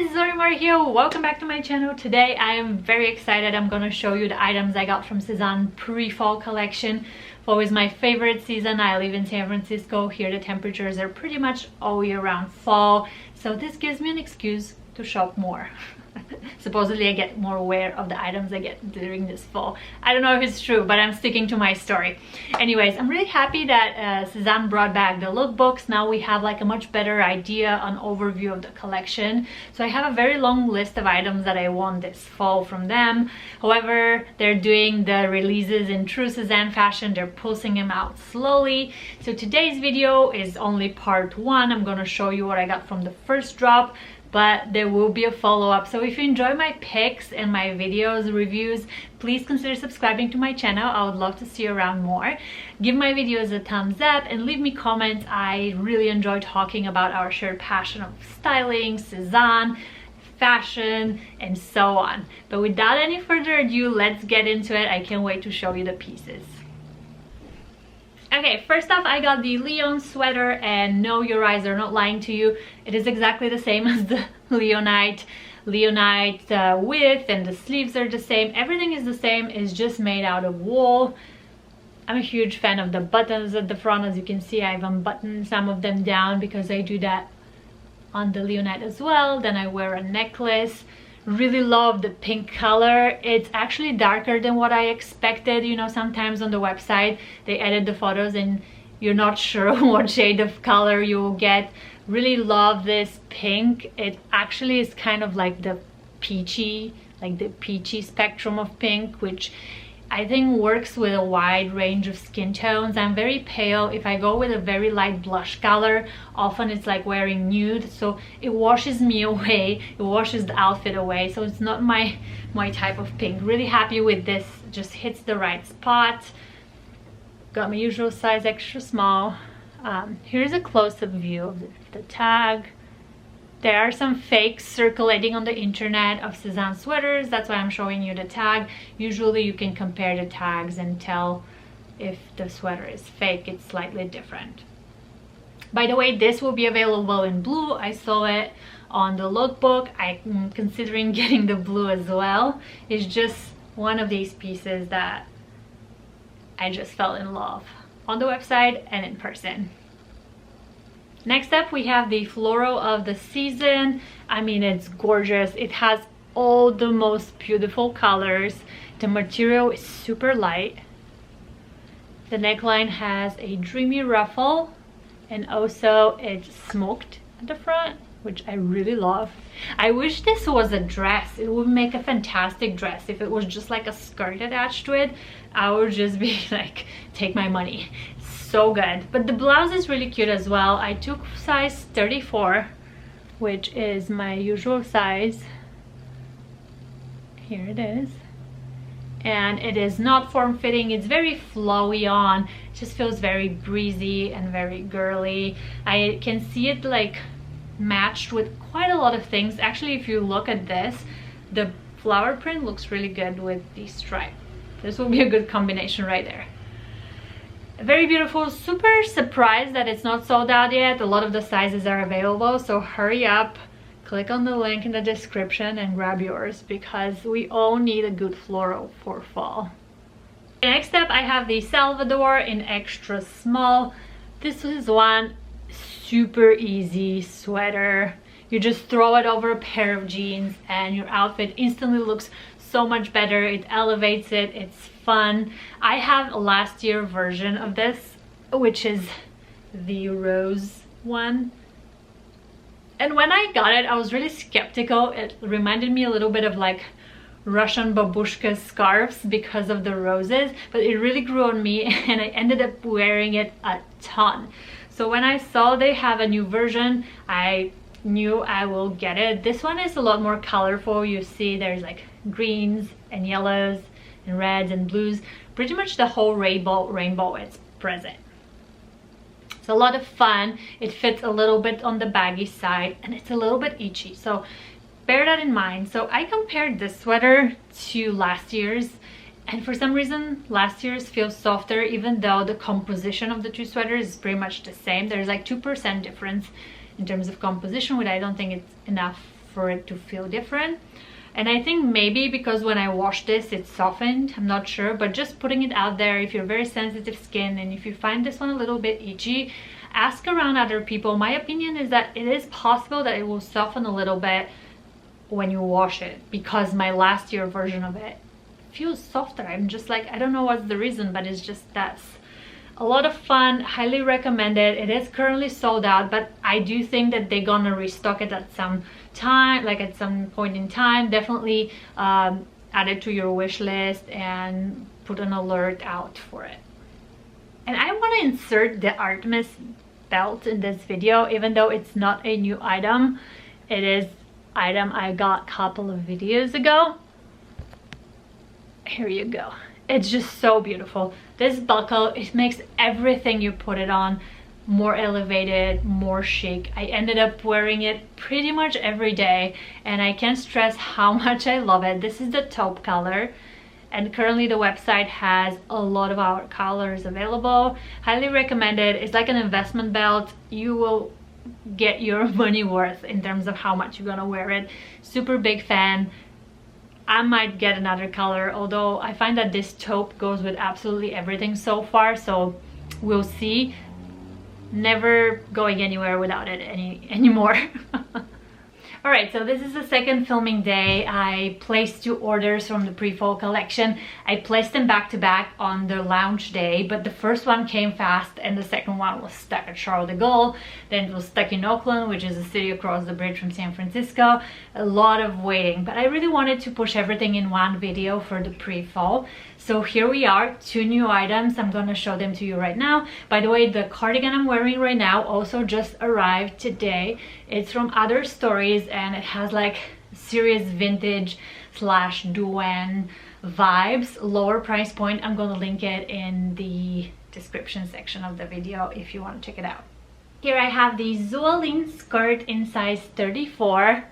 guys, Zoeline here. Welcome back to my channel. Today I am very excited. I'm gonna show you the items I got from Sezane pre-fall collection. Fall is my favorite season. I live in San Francisco. Here the temperatures are pretty much all year round fall, so this gives me an excuse to shop more. Supposedly I get more wear of the items I get during this fall. I don't know if it's true, but I'm sticking to my story. Anyways, I'm really happy that Sezane brought back the lookbooks. Now we have like a much better idea, an overview of the collection. So I have a very long list of items that I want this fall from them. However, they're doing the releases in true Sezane fashion. They're pulsing them out slowly. So today's video is only part one. I'm gonna show you what I got from the first drop, but there will be a follow-up. So if you enjoy my picks and my videos, reviews, please consider subscribing to my channel. I would love to see you around more. Give my videos a thumbs up and leave me comments. I really enjoy talking about our shared passion of styling, Sezane, fashion, and so on. But without any further ado, let's get into it. I can't wait to show you the pieces. Okay, first off, I got the LÉON sweater, and no, your eyes are not lying to you. It is exactly the same as the Leonite width, and the sleeves are the same. Everything is the same. It's just made out of wool. I'm a huge fan of the buttons at the front. As you can see, I've unbuttoned some of them down because I do that on the Leonite as well. Then I wear a necklace. Really love the pink color. It's actually darker than what I expected. You know, sometimes on the website they edit the photos and you're not sure what shade of color you will get. Really love this pink. It actually is kind of like the peachy spectrum of pink, which I think works with a wide range of skin tones. I'm very pale. If I go with a very light blush color, often it's like wearing nude, so it washes me away. It washes the outfit away, so it's not my type of pink. Really happy with this. Just hits the right spot. Got my usual size, extra small. Here's a close-up view of the tag. There are some fakes circulating on the internet of Sezane sweaters. That's why I'm showing you the tag. Usually you can compare the tags and tell if the sweater is fake. It's slightly different. By the way, this will be available in blue. I saw it on the lookbook. I'm considering getting the blue as well. It's just one of these pieces that I just fell in love on the website and in person. Next up, we have the floral of the season. I mean, it's gorgeous. It has all the most beautiful colors. The material is super light. The neckline has a dreamy ruffle, and also it's smoked at the front, which I really love. I wish this was a dress. It would make a fantastic dress. If it was just like a skirt attached to it, I would just be like, take my money. So good. But the blouse is really cute as well. I took size 34, which is my usual size. Here it is. And it is not form-fitting. It's very flowy on. It just feels very breezy and very girly. I can see it like matched with quite a lot of things. Actually, if you look at this, the flower print looks really good with the stripe. This will be a good combination right there. Very beautiful. Super surprised that it's not sold out yet. A lot of the sizes are available, so hurry up, click on the link in the description and grab yours, because we all need a good floral for fall. Next up, I have the Salvador in extra small. This is one super easy sweater. You just throw it over a pair of jeans and your outfit instantly looks so much better. It elevates it. It's fun. I have a last year version of this, which is the rose one, and when I got it I was really skeptical. It reminded me a little bit of like Russian babushka scarves because of the roses, but it really grew on me and I ended up wearing it a ton. So when I saw they have a new version, I knew I will get it. This one is a lot more colorful. You see there's like greens and yellows and reds and blues. Pretty much the whole rainbow is present. It's a lot of fun. It fits a little bit on the baggy side and it's a little bit itchy, so bear that in mind. So I compared this sweater to last year's, and for some reason last year's feels softer, even though the composition of the two sweaters is pretty much the same. There's like 2% difference in terms of composition, which I don't think it's enough for it to feel different. And I think maybe because when I washed this it softened, I'm not sure, but just putting it out there, if you're very sensitive skin and if you find this one a little bit itchy, ask around other people. My opinion is that it is possible that it will soften a little bit when you wash it, because my last year version of it feels softer. I'm just like, I don't know what's the reason, but it's just that's a lot of fun. Highly recommend it. It is currently sold out, but I do think that they're gonna restock it at some time, like at some point in time. Definitely add it to your wish list and put an alert out for it. And I want to insert the Artemis belt in this video, even though it's not a new item. It is item I got a couple of videos ago. Here you go. It's just so beautiful. This buckle, it makes everything you put it on more elevated, more chic. I ended up wearing it pretty much every day, and I can't stress how much I love it. This is the taupe color, and currently the website has a lot of our colors available. Highly recommend it. It's like an investment belt. You will get your money worth in terms of how much you're gonna wear it. Super big fan. I might get another color, although I find that this taupe goes with absolutely everything so far, so we'll see. Never going anywhere without it anymore. All right, so this is the second filming day. I placed 2 orders from the pre-fall collection. I placed them back to back on the launch day, but the first one came fast and the second one was stuck at Charles de Gaulle. Then it was stuck in Oakland, which is a city across the bridge from San Francisco. A lot of waiting, but I really wanted to push everything in one video for the pre-fall. So here we are, 2 new items. I'm gonna show them to you right now. By the way, the cardigan I'm wearing right now also just arrived today. It's from Other Stories, and it has like serious vintage slash Duane vibes. Lower price point. I'm gonna link it in the description section of the video if you want to check it out. Here I have the Zoeline skirt in size 34.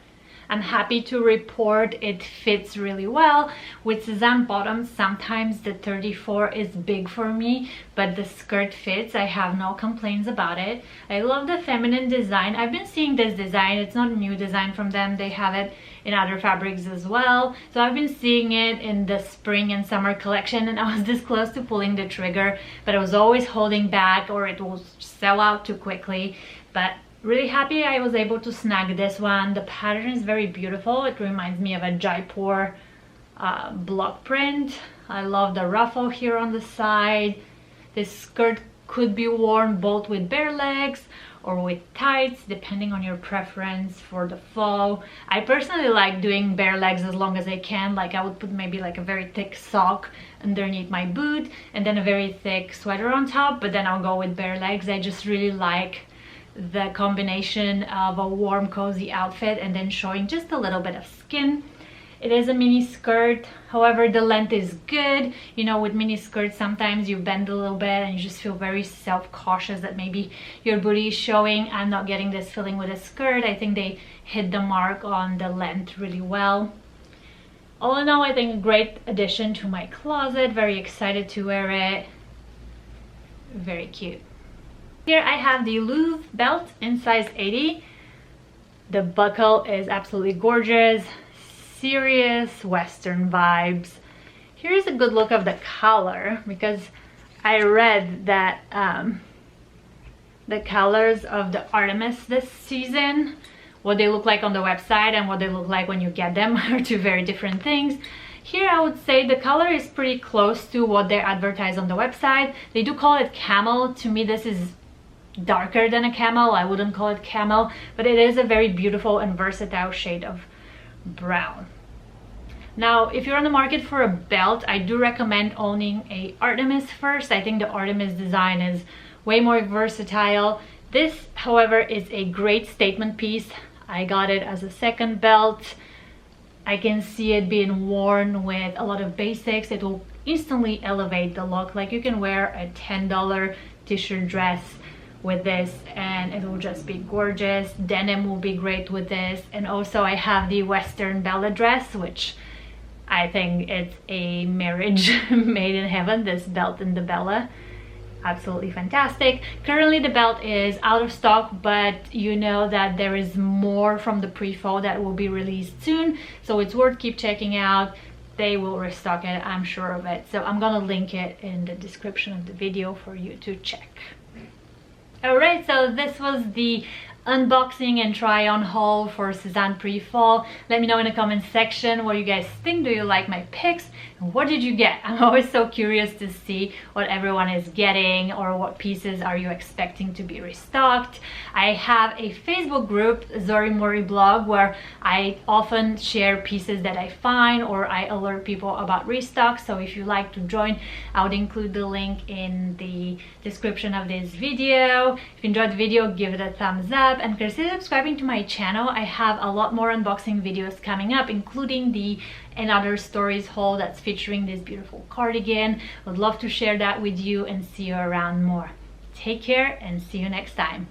I'm happy to report it fits really well. With Sezane bottoms, sometimes the 34 is big for me, but the skirt fits. I have no complaints about it. I love the feminine design. I've been seeing this design. It's not a new design from them. They have it in other fabrics as well. So I've been seeing it in the spring and summer collection, and I was this close to pulling the trigger, but I was always holding back or it will sell out too quickly. But really happy I was able to snag this one. The pattern is very beautiful. It reminds me of a Jaipur block print. I love the ruffle here on the side. This skirt could be worn both with bare legs or with tights, depending on your preference for the fall. I personally like doing bare legs as long as I can. Like I would put maybe like a very thick sock underneath my boot and then a very thick sweater on top, but then I'll go with bare legs. I just really like the combination of a warm cozy outfit and then showing just a little bit of skin. It is a mini skirt, however the length is good. You know, with mini skirts sometimes you bend a little bit and you just feel very self-cautious that maybe your booty is showing. I'm not getting this feeling with a skirt. I think they hit the mark on the length really well. All in all, I think a great addition to my closet. Very excited to wear it. Very cute. Here I have the Louvre belt in size 80. The buckle is absolutely gorgeous. Serious Western vibes. Here's a good look of the color, because I read that the colors of the Artemis this season, what they look like on the website and what they look like when you get them are 2 very different things. Here I would say the color is pretty close to what they advertise on the website. They do call it camel. To me this is darker than a camel. I wouldn't call it camel, but it is a very beautiful and versatile shade of brown. Now if you're on the market for a belt, I do recommend owning a Artemis first. I think the Artemis design is way more versatile. This, however, is a great statement piece. I got it as a second belt. I can see it being worn with a lot of basics. It will instantly elevate the look. Like you can wear a $10 t-shirt dress with this and it will just be gorgeous. Denim will be great with this. And also I have the Western Bella dress, which I think it's a marriage made in heaven, this belt and the Bella. absolutely fantastic. Currently the belt is out of stock, but you know that there is more from the pre-fall that will be released soon, so it's worth keep checking out. They will restock it, I'm sure of it, so I'm gonna link it in the description of the video for you to check. Alright, so this was the unboxing and try on haul for Sezane pre-fall. Let me know in the comment section what you guys think. Do you like my picks? And what did you get? I'm always so curious to see what everyone is getting, or what pieces are you expecting to be restocked. I have a Facebook group, Zoeline blog, where I often share pieces that I find, or I alert people about restock. So if you like to join, I would include the link in the description of this video. If you enjoyed the video, give it a thumbs up and consider subscribing to my channel. I have a lot more unboxing videos coming up, including the and other stories haul that's featuring this beautiful cardigan. Would love to share that with you and see you around more. Take care and see you next time.